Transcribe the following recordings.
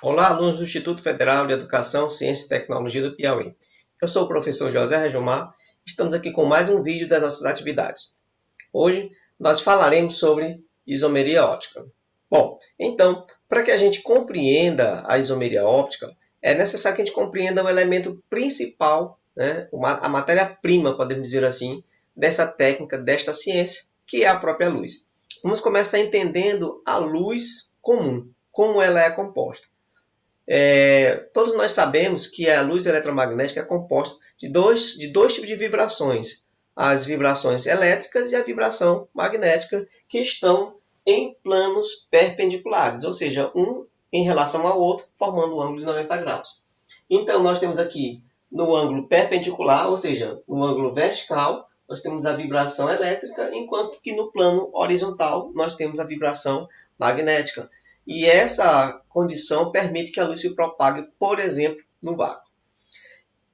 Olá, alunos do Instituto Federal de Educação, Ciência e Tecnologia do Piauí. Eu sou o professor José Regilmar. Estamos aqui com mais um vídeo das nossas atividades. Hoje nós falaremos sobre isomeria óptica. Bom, então, para que a gente compreenda a isomeria óptica, é necessário que a gente compreenda o elemento principal, né, a matéria-prima, podemos dizer assim, dessa técnica, desta ciência, que é a própria luz. Vamos começar entendendo a luz comum, como ela é composta. Todos nós sabemos que a luz eletromagnética é composta de dois tipos de vibrações. As vibrações elétricas e a vibração magnética, que estão em planos perpendiculares, ou seja, um em relação ao outro, formando um ângulo de 90 graus. Então, nós temos aqui no ângulo perpendicular, ou seja, no ângulo vertical, nós temos a vibração elétrica, enquanto que no plano horizontal nós temos a vibração magnética. E essa condição permite que a luz se propague, por exemplo, no vácuo.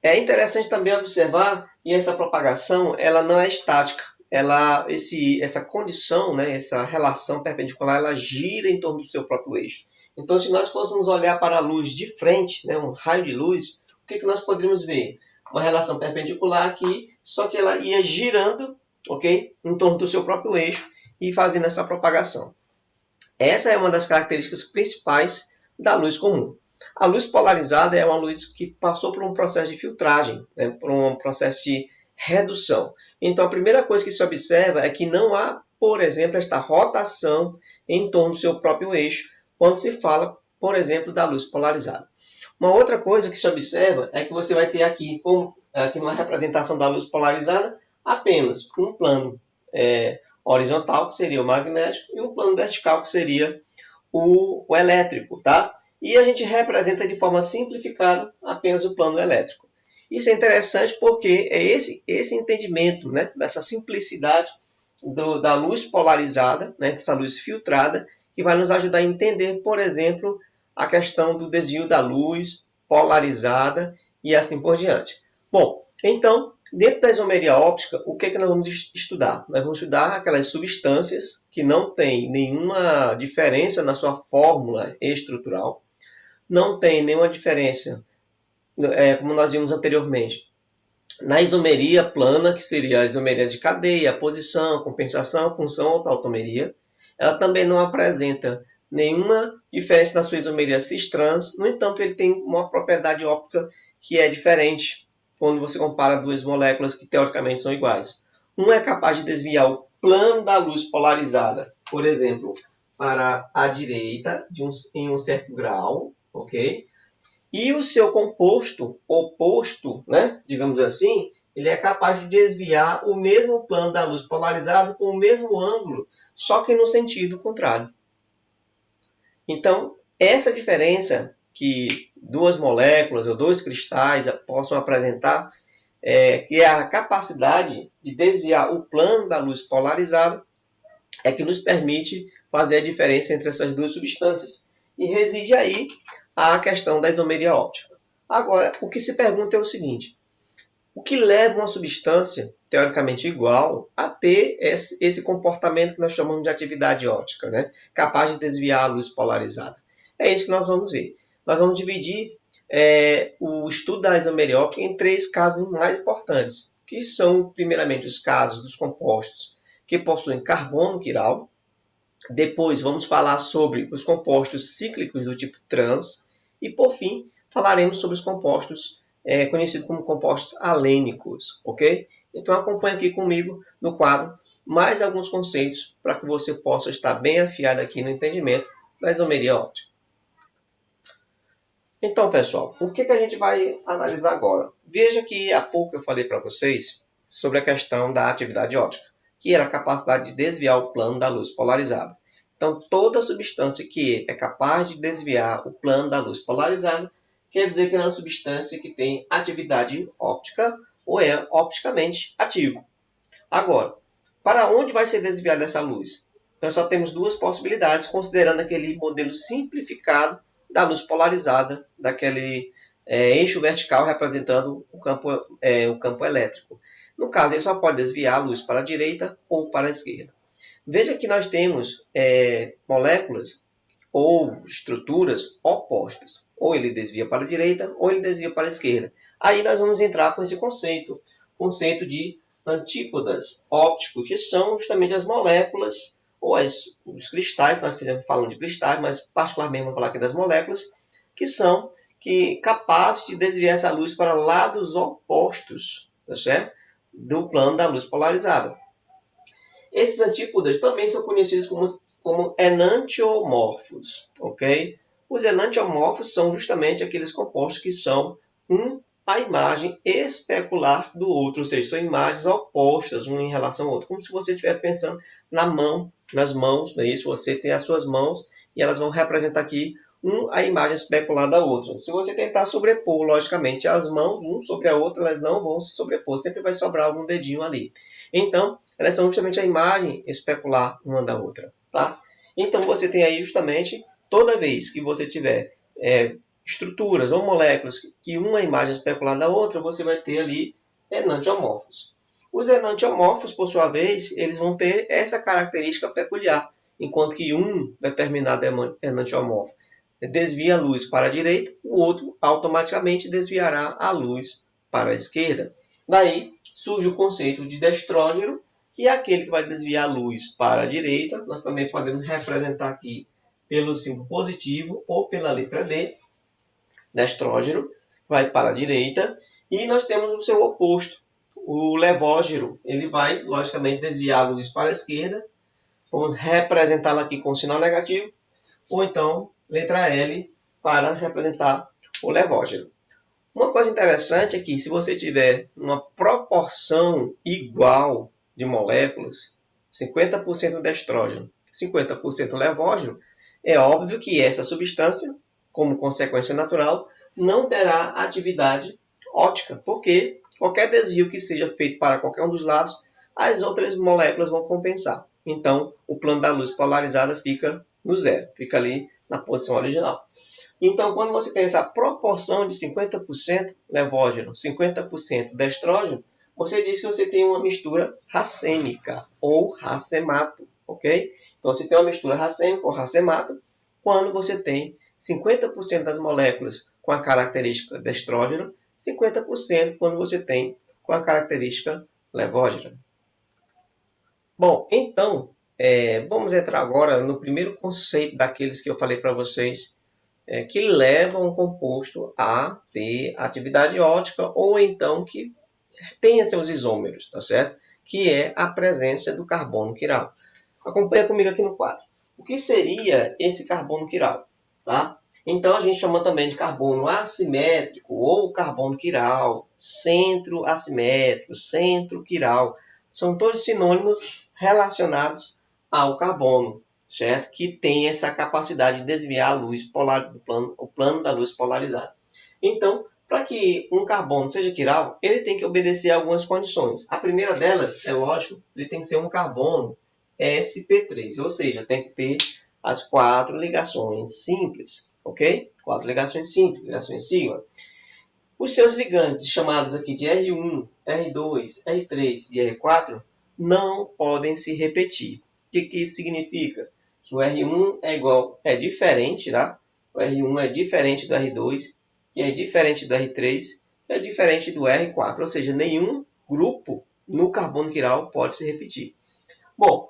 É interessante também observar que essa propagação ela não é estática. Essa condição, né, essa relação perpendicular, ela gira em torno do seu próprio eixo. Então, se nós fôssemos olhar para a luz de frente, né, um raio de luz, o que nós poderíamos ver? Uma relação perpendicular aqui, só que ela ia girando, ok, em torno do seu próprio eixo e fazendo essa propagação. Essa é uma das características principais da luz comum. A luz polarizada é uma luz que passou por um processo de filtragem, né, por um processo de redução. Então, a primeira coisa que se observa é que não há, por exemplo, esta rotação em torno do seu próprio eixo, quando se fala, por exemplo, da luz polarizada. Uma outra coisa que se observa é que você vai ter aqui numa representação da luz polarizada, apenas um plano horizontal, que seria o magnético, e um plano vertical, que seria o elétrico, tá? E a gente representa de forma simplificada apenas o plano elétrico. Isso é interessante porque é esse entendimento, né, dessa simplicidade da luz polarizada, né, dessa luz filtrada, que vai nos ajudar a entender, por exemplo, a questão do desvio da luz polarizada e assim por diante. Bom, então, dentro da isomeria óptica, o que nós vamos estudar? Nós vamos estudar aquelas substâncias que não têm nenhuma diferença na sua fórmula estrutural, não tem nenhuma diferença, como nós vimos anteriormente, na isomeria plana, que seria a isomeria de cadeia, posição, compensação, função ou tautomeria. Ela também não apresenta nenhuma diferença na sua isomeria cis-trans. No entanto, ele tem uma propriedade óptica que é diferente quando você compara duas moléculas que teoricamente são iguais. Um é capaz de desviar o plano da luz polarizada, por exemplo, para a direita em um certo grau, ok? E o seu composto oposto, né, digamos assim, ele é capaz de desviar o mesmo plano da luz polarizado com o mesmo ângulo, só que no sentido contrário. Então, essa diferença que duas moléculas ou dois cristais possam apresentar, que é a capacidade de desviar o plano da luz polarizada, é que nos permite fazer a diferença entre essas duas substâncias. E reside aí a questão da isomeria óptica. Agora, o que se pergunta é o seguinte: o que leva uma substância, teoricamente igual, a ter esse comportamento que nós chamamos de atividade óptica, né? Capaz de desviar a luz polarizada? É isso que nós vamos ver. Nós vamos dividir o estudo da isomeria óptica em três casos mais importantes, que são, primeiramente, os casos dos compostos que possuem carbono quiral. Depois vamos falar sobre os compostos cíclicos do tipo trans. E, por fim, falaremos sobre os compostos conhecidos como compostos alênicos, ok? Então acompanhe aqui comigo no quadro mais alguns conceitos para que você possa estar bem afiado aqui no entendimento da isomeria óptica. Então, pessoal, o que a gente vai analisar agora? Veja que há pouco eu falei para vocês sobre a questão da atividade óptica, que era a capacidade de desviar o plano da luz polarizada. Então, toda substância que é capaz de desviar o plano da luz polarizada quer dizer que é uma substância que tem atividade óptica ou é opticamente ativo. Agora, para onde vai ser desviada essa luz? Nós só temos duas possibilidades, considerando aquele modelo simplificado da luz polarizada, daquele eixo vertical representando o campo elétrico. No caso, ele só pode desviar a luz para a direita ou para a esquerda. Veja que nós temos moléculas ou estruturas opostas. Ou ele desvia para a direita, ou ele desvia para a esquerda. Aí nós vamos entrar com esse conceito de antípodas ópticos, que são justamente as moléculas, ou os cristais, nós falamos de cristais, mas particularmente vamos falar aqui das moléculas, que são capazes de desviar essa luz para lados opostos, tá certo? Do plano da luz polarizada. Esses antípodas também são conhecidos como enantiomorfos, ok? Os enantiomorfos são justamente aqueles compostos que são a imagem especular do outro, ou seja, são imagens opostas uma em relação ao outro, como se você estivesse pensando nas mãos, não é isso? Você tem as suas mãos e elas vão representar aqui a imagem especular da outra. Se você tentar sobrepor, logicamente, as mãos, um sobre a outra, elas não vão se sobrepor, sempre vai sobrar algum dedinho ali. Então, elas são justamente a imagem especular uma da outra, tá? Então, você tem aí justamente, toda vez que você tiver estruturas ou moléculas que uma imagem especular da outra, você vai ter ali enantiomorfos. Os enantiomorfos, por sua vez, eles vão ter essa característica peculiar, enquanto que um determinado enantiomorfo desvia a luz para a direita, o outro automaticamente desviará a luz para a esquerda. Daí surge o conceito de destrógeno, que é aquele que vai desviar a luz para a direita. Nós também podemos representar aqui pelo símbolo positivo ou pela letra D. Destrógeno vai para a direita. E nós temos o seu oposto, o levógeno. Ele vai, logicamente, desviar a luz para a esquerda. Vamos representá-lo aqui com sinal negativo. Ou então, letra L para representar o levógeno. Uma coisa interessante é que se você tiver uma proporção igual de moléculas, 50% destrógeno, 50% levógeno, é óbvio que essa substância, como consequência natural, não terá atividade óptica, porque qualquer desvio que seja feito para qualquer um dos lados, as outras moléculas vão compensar. Então, o plano da luz polarizada fica no zero, fica ali na posição original. Então, quando você tem essa proporção de 50% levógeno, 50% destrógeno, você diz que você tem uma mistura racêmica ou racemato, ok? Então, você tem uma mistura racêmica ou racemato quando você tem 50% das moléculas com a característica destrógeno, 50% quando você tem com a característica levógeno. Bom, então, vamos entrar agora no primeiro conceito daqueles que eu falei para vocês, que levam um composto a ter atividade óptica ou então que tenha seus isômeros, tá certo? Que é a presença do carbono quiral. Acompanha comigo aqui no quadro. O que seria esse carbono quiral? Tá? Então, a gente chama também de carbono assimétrico ou carbono quiral, centro assimétrico, centro quiral. São todos sinônimos relacionados ao carbono, certo? Que tem essa capacidade de desviar a luz o plano da luz polarizada. Então, para que um carbono seja quiral, ele tem que obedecer a algumas condições. A primeira delas, é lógico, ele tem que ser um carbono sp3, ou seja, tem que ter as 4 ligações simples, ok? 4 ligações simples, ligações sigma. Os seus ligandes, chamados aqui de R1, R2, R3 e R4, não podem se repetir. O que isso significa? Que o R1 é diferente, tá? O R1 é diferente do R2, que é diferente do R3, é diferente do R4, ou seja, nenhum grupo no carbono quiral pode se repetir. Bom,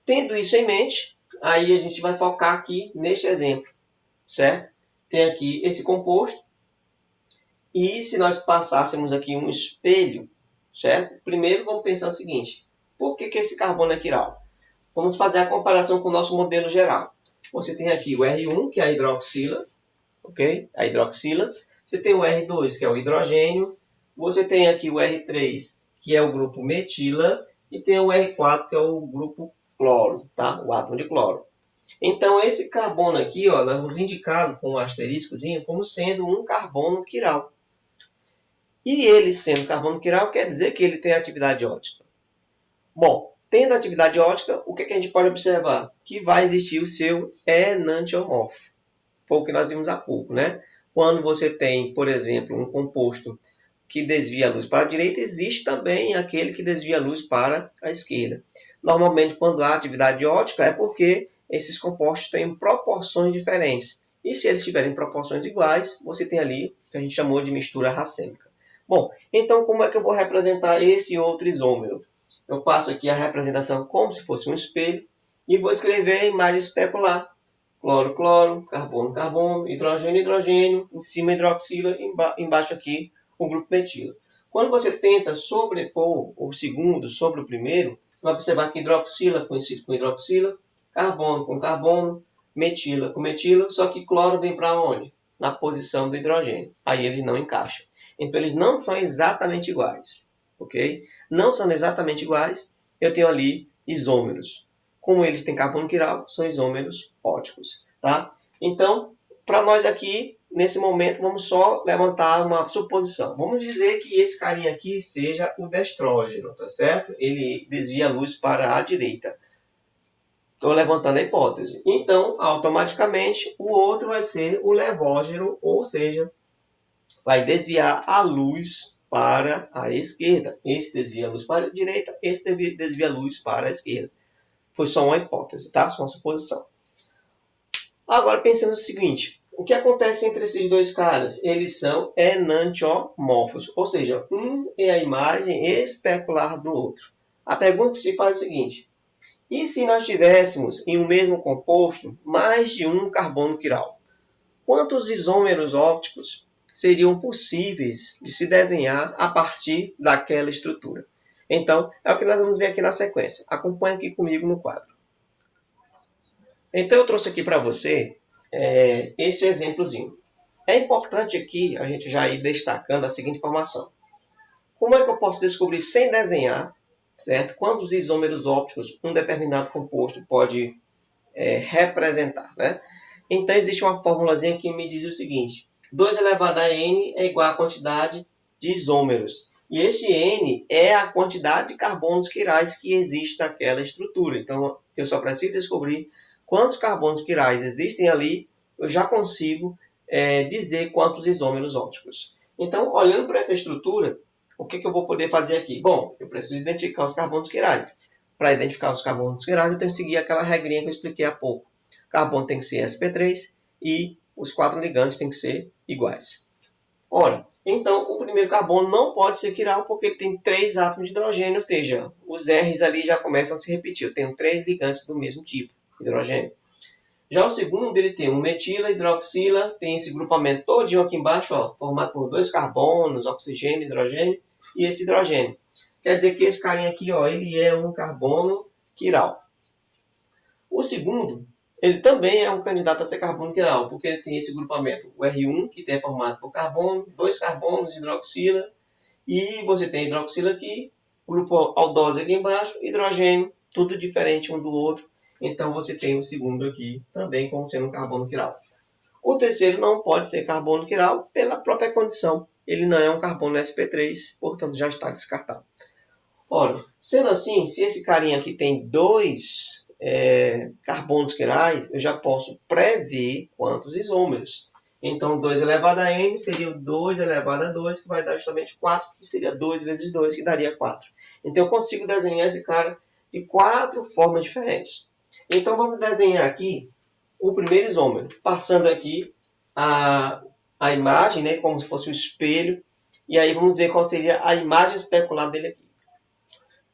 tendo isso em mente, aí a gente vai focar aqui neste exemplo, certo? Tem aqui esse composto, e se nós passássemos aqui um espelho, certo? Primeiro vamos pensar o seguinte, por que esse carbono é quiral? Vamos fazer a comparação com o nosso modelo geral. Você tem aqui o R1, que é a hidroxila, ok? A hidroxila. Você tem o R2, que é o hidrogênio. Você tem aqui o R3, que é o grupo metila. E tem o R4, que é o grupo cloro, tá? O átomo de cloro. Então, esse carbono aqui, ó, nós vamos indicá-lo com um asteriscozinho como sendo um carbono quiral. E ele sendo carbono quiral, quer dizer que ele tem atividade óptica. Bom, tendo atividade óptica, o que a gente pode observar? Que vai existir o seu enantiomorfo. Foi o que nós vimos há pouco, né? Quando você tem, por exemplo, um composto que desvia a luz para a direita, existe também aquele que desvia a luz para a esquerda. Normalmente, quando há atividade óptica, é porque esses compostos têm proporções diferentes. E se eles tiverem proporções iguais, você tem ali o que a gente chamou de mistura racêmica. Bom, então como é que eu vou representar esse outro isômero? Eu passo aqui a representação como se fosse um espelho e vou escrever a imagem especular. Cloro, cloro, carbono, carbono, hidrogênio, hidrogênio, em cima hidroxila, embaixo aqui o grupo metilo. Quando você tenta sobrepor o segundo sobre o primeiro, você vai observar que hidroxila coincide com hidroxila, carbono com carbono, metila com metila, só que cloro vem para onde? Na posição do hidrogênio. Aí eles não encaixam. Então eles não são exatamente iguais, ok? Não são exatamente iguais, eu tenho ali isômeros. Como eles têm carbono quiral, são isômeros óticos, tá? Então, para nós aqui, nesse momento, vamos só levantar uma suposição. Vamos dizer que esse carinha aqui seja o destrógeno, tá certo? Ele desvia a luz para a direita. Estou levantando a hipótese. Então, automaticamente, o outro vai ser o levógeno, ou seja, vai desviar a luz para a esquerda. Esse desvia a luz para a direita, esse desvia a luz para a esquerda. Foi só uma hipótese, tá? Só uma suposição. Agora, pensando no seguinte. O que acontece entre esses dois caras? Eles são enantiomorfos, ou seja, um é a imagem especular do outro. A pergunta que se faz é o seguinte. E se nós tivéssemos em um mesmo composto mais de um carbono quiral? Quantos isômeros ópticos seriam possíveis de se desenhar a partir daquela estrutura? Então, é o que nós vamos ver aqui na sequência. Acompanhe aqui comigo no quadro. Então, eu trouxe aqui para você esse exemplozinho. É importante aqui a gente já ir destacando a seguinte informação. Como é que eu posso descobrir sem desenhar, certo? Quantos isômeros ópticos um determinado composto pode representar, né? Então, existe uma formulazinha que me diz o seguinte. 2 elevado a n é igual à quantidade de isômeros. E esse n é a quantidade de carbonos quirais que existe naquela estrutura. Então, eu só preciso descobrir quantos carbonos quirais existem ali, eu já consigo dizer quantos isômeros ópticos. Então, olhando para essa estrutura, o que eu vou poder fazer aqui? Bom, eu preciso identificar os carbonos quirais. Para identificar os carbonos quirais, eu tenho que seguir aquela regrinha que eu expliquei há pouco. O carbono tem que ser sp3 e os 4 ligantes têm que ser iguais. Ora, então o primeiro carbono não pode ser quiral porque ele tem 3 átomos de hidrogênio, ou seja, os R's ali já começam a se repetir. Eu tenho 3 ligantes do mesmo tipo, hidrogênio. Já o segundo, ele tem um metila, hidroxila, tem esse grupamento todinho aqui embaixo, ó, formado por 2 carbonos, oxigênio, hidrogênio e esse hidrogênio. Quer dizer que esse carinha aqui, ó, ele é um carbono quiral. O segundo, ele também é um candidato a ser carbono quiral, porque ele tem esse grupamento, o R1, que é formado por carbono, 2 carbonos, hidroxila, e você tem hidroxila aqui, grupo aldose aqui embaixo, hidrogênio, tudo diferente um do outro. Então, você tem o segundo aqui também como sendo um carbono quiral. O terceiro não pode ser carbono quiral pela própria condição. Ele não é um carbono sp3, portanto, já está descartado. Ora, sendo assim, se esse carinha aqui tem 2 carbonos quirais, eu já posso prever quantos isômeros. Então, 2 elevado a n seria o 2 elevado a 2, que vai dar justamente 4, que seria 2 vezes 2, que daria 4. Então, eu consigo desenhar esse cara de 4 formas diferentes. Então, vamos desenhar aqui o primeiro isômero, passando aqui a imagem, né, como se fosse um espelho, e aí vamos ver qual seria a imagem especular dele aqui.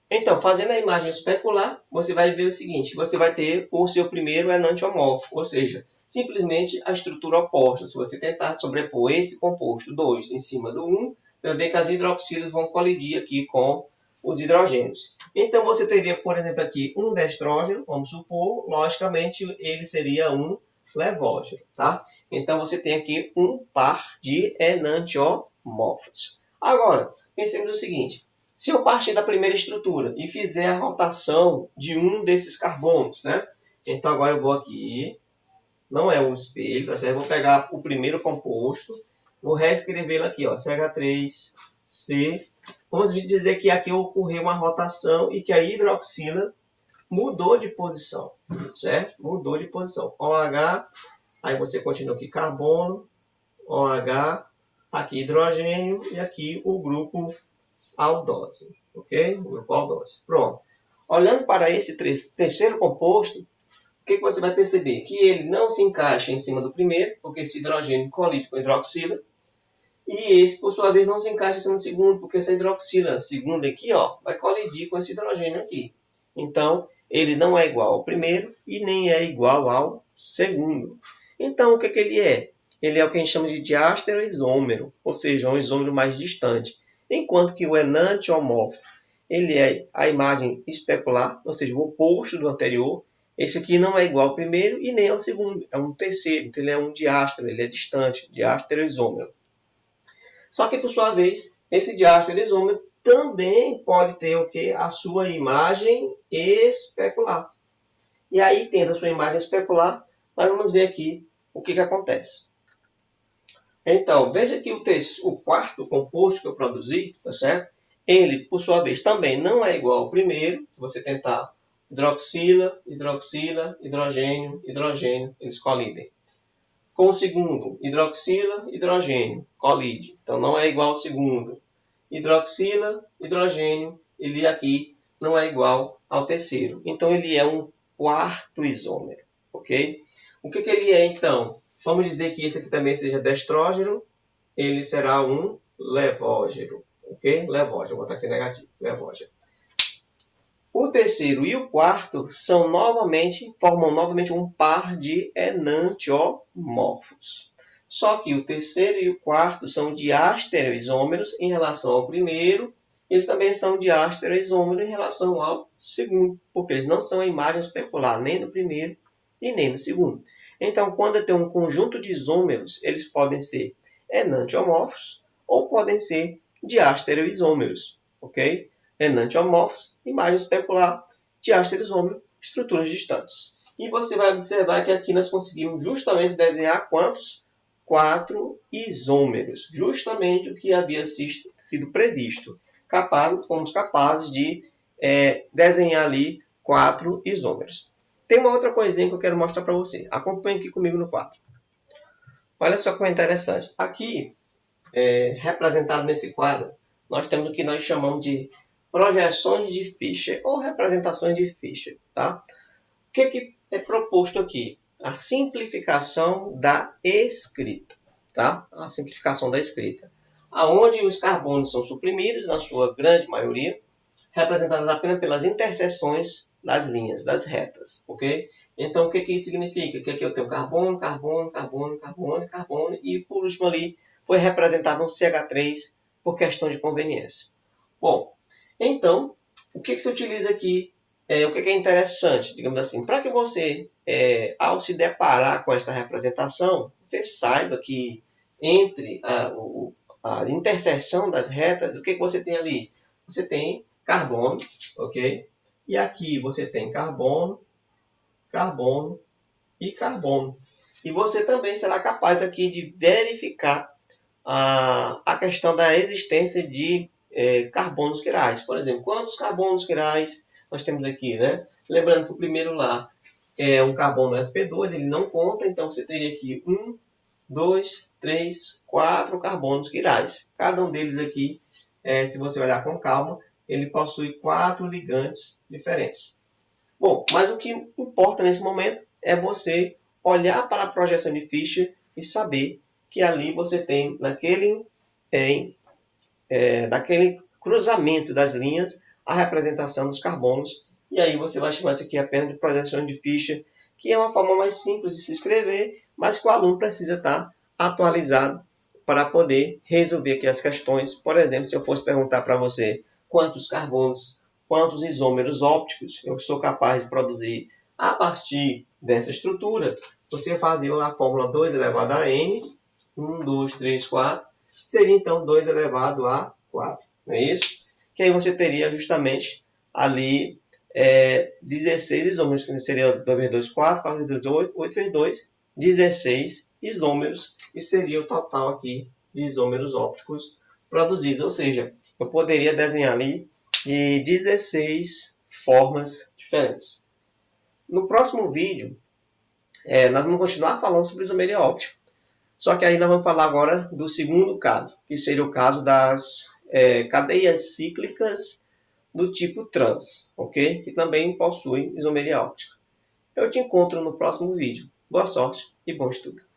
Então, fazendo a imagem especular, você vai ver o seguinte, você vai ter o seu primeiro enantiomorfo, ou seja, simplesmente a estrutura oposta. Se você tentar sobrepor esse composto 2 em cima do 1, vai ver que as hidroxilas vão colidir aqui com os hidrogênios. Então, você teria, por exemplo, aqui um destrógeno, vamos supor, logicamente ele seria um levógeno, tá? Então, você tem aqui um par de enantiomorfos. Agora, pensemos o seguinte, se eu partir da primeira estrutura e fizer a rotação de um desses carbonos, né? Então, agora eu vou aqui, não é um espelho, tá certo? Eu vou pegar o primeiro composto, vou reescrevê-lo aqui, ó, CH3C. Vamos dizer que aqui ocorreu uma rotação e que a hidroxila mudou de posição, certo? Mudou de posição. OH, aí você continua aqui carbono, OH, aqui hidrogênio e aqui o grupo aldose, ok? O grupo aldose. Pronto. Olhando para esse terceiro composto, o que você vai perceber? Que ele não se encaixa em cima do primeiro, porque esse hidrogênio colide com hidroxila, e esse, por sua vez, não se encaixa em cima do segundo, porque essa hidroxila segunda aqui, ó, vai colidir com esse hidrogênio aqui. Então, ele não é igual ao primeiro e nem é igual ao segundo. Então, o que ele é? Ele é o que a gente chama de diástero isômero, ou seja, um isômero mais distante. Enquanto que o enantiomorfo, ele é a imagem especular, ou seja, o oposto do anterior. Esse aqui não é igual ao primeiro e nem ao segundo, é um terceiro. Então, ele é um diástero, ele é distante, diástero isômero. Só que, por sua vez, esse diástero isômero também pode ter o que? A sua imagem especular. E aí, tendo a sua imagem especular, nós vamos ver aqui o que acontece. Então, veja que o quarto composto que eu produzi, tá certo? Ele, por sua vez, também não é igual ao primeiro. Se você tentar hidroxila, hidroxila, hidrogênio, hidrogênio, eles colidem. Com o segundo, hidroxila, hidrogênio, colide. Então, não é igual ao segundo. Hidroxila, hidrogênio, ele aqui não é igual ao terceiro. Então, ele é um quarto isômero, ok? O que ele é, então? Vamos dizer que esse aqui também seja destrógeno, ele será um levógeno, ok? Levógeno, vou botar aqui negativo, levógeno. O terceiro e o quarto formam novamente um par de enantiomorfos. Só que o terceiro e o quarto são diastereoisômeros em relação ao primeiro. Eles também são diastereoisômeros em relação ao segundo, porque eles não são a imagem especular nem do primeiro e nem do segundo. Então, quando tem um conjunto de isômeros, eles podem ser enantiomorfos ou podem ser diastereoisômeros, ok? Enantiomorfos, imagem especular, diastereoisômero, estruturas distantes. E você vai observar que aqui nós conseguimos justamente desenhar quantos? 4 isômeros, justamente o que havia sido previsto. Fomos capazes de desenhar ali 4 isômeros. Tem uma outra coisinha que eu quero mostrar para você. Acompanhe aqui comigo no quadro. Olha só como é interessante. Aqui, representado nesse quadro, nós temos o que nós chamamos de projeções de Fischer ou representações de Fischer. Tá? O que é proposto aqui? A simplificação da escrita. Tá? A simplificação da escrita. Onde os carbonos são suprimidos, na sua grande maioria, representados apenas pelas interseções das linhas, das retas, ok? Então, o que isso significa? Que aqui eu tenho carbono, carbono, carbono, carbono, carbono, e por último ali foi representado um CH3 por questão de conveniência. Bom, então, o que se utiliza aqui? O que é interessante, digamos assim, para que você, ao se deparar com esta representação, você saiba que entre a interseção das retas, o que você tem ali? Você tem carbono, ok? E aqui você tem carbono, carbono e carbono. E você também será capaz aqui de verificar a questão da existência de carbonos quirais. Por exemplo, quantos carbonos quirais nós temos aqui, né? Lembrando que o primeiro lá é um carbono sp2, ele não conta, então você teria aqui 1, 2, 3, 4 carbonos quirais. Cada um deles aqui, se você olhar com calma, ele possui 4 ligantes diferentes. Bom, mas o que importa nesse momento é você olhar para a projeção de Fischer e saber que ali você tem, naquele cruzamento das linhas, a representação dos carbonos. E aí você vai chamar isso aqui apenas de projeção de Fischer, que é uma forma mais simples de se escrever, mas que o aluno precisa estar atualizado para poder resolver aqui as questões. Por exemplo, se eu fosse perguntar para você quantos carbonos, quantos isômeros ópticos eu sou capaz de produzir a partir dessa estrutura, você fazia a fórmula 2 elevado a n, 1, 2, 3, 4, seria então 2 elevado a 4, não é isso? Que aí você teria justamente ali 16 isômeros, que seria 2 vezes 2, 4, 4 vezes 2, 8, 8 vezes 2, 16 isômeros, e seria o total aqui de isômeros ópticos produzidos. Ou seja, eu poderia desenhar ali de 16 formas diferentes. No próximo vídeo, nós vamos continuar falando sobre isomeria óptica. Só que aí nós vamos falar agora do segundo caso, que seria o caso das cadeias cíclicas do tipo trans, ok? Que também possuem isomeria óptica. Eu te encontro no próximo vídeo. Boa sorte e bom estudo!